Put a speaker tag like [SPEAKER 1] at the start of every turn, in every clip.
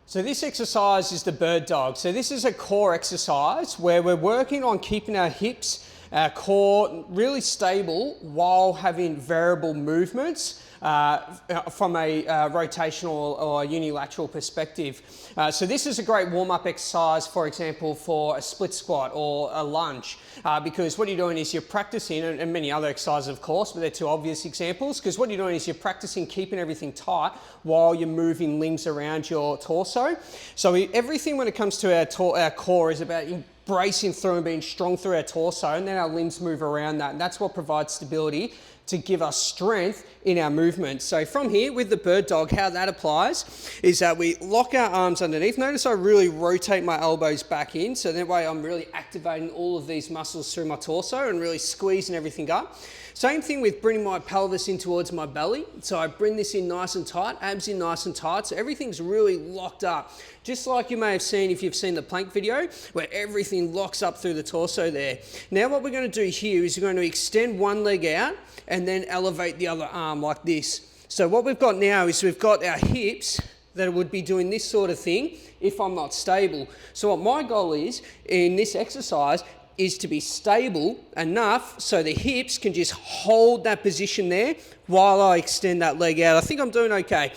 [SPEAKER 1] So this exercise is the bird dog. So this is a core exercise where we're working on keeping our hips, our core really stable while having variable movements from a rotational or unilateral perspective. So this is a great warm-up exercise, for example, for a split squat or a lunge, because what you're doing is you're practicing, and many other exercises of course, but they're two obvious examples, because what you're doing is you're practicing keeping everything tight while you're moving limbs around your torso. So everything when it comes to our core is about bracing through and being strong through our torso, and then our limbs move around that, and that's what provides stability to give us strength in our movement. So from here with the bird dog, how that applies is that we lock our arms underneath. Notice I really rotate my elbows back in, so that way I'm really activating all of these muscles through my torso and really squeezing everything up. Same thing with bringing my pelvis in towards my belly. So I bring this in nice and tight, abs in nice and tight, so everything's really locked up. Just like you may have seen if you've seen the plank video, where everything locks up through the torso there. Now what we're going to do here is we're going to extend one leg out and then elevate the other arm like this. So what we've got now is we've got our hips that would be doing this sort of thing if I'm not stable. So what my goal is in this exercise is to be stable enough so the hips can just hold that position there while I extend that leg out. I think I'm doing okay.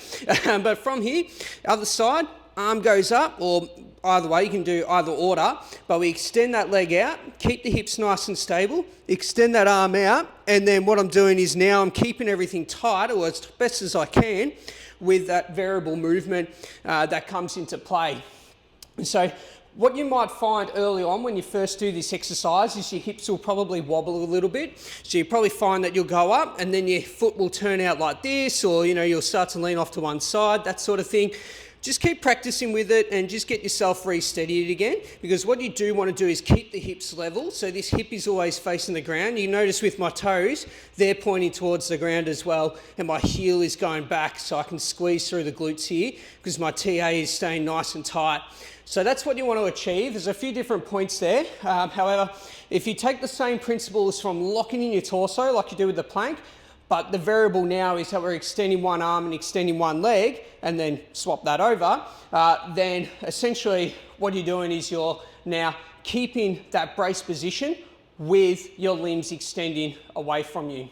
[SPEAKER 1] But from here, other side, arm goes up, or either way, you can do either order, but we extend that leg out, keep the hips nice and stable, extend that arm out, and then what I'm doing is now I'm keeping everything tight, or as best as I can, with that variable movement that comes into play. And so what you might find early on when you first do this exercise is your hips will probably wobble a little bit. So you probably find that you'll go up and then your foot will turn out like this, or you'll start to lean off to one side, that sort of thing. Just keep practicing with it and just get yourself re-steadied again, because what you do want to do is keep the hips level. So this hip is always facing the ground. You notice with my toes, they're pointing towards the ground as well, and my heel is going back so I can squeeze through the glutes here because my TA is staying nice and tight. So that's what you want to achieve. There's a few different points there. However, if you take the same principles from locking in your torso like you do with the plank, but the variable now is that we're extending one arm and extending one leg, and then swap that over, then essentially what you're doing is you're now keeping that brace position with your limbs extending away from you.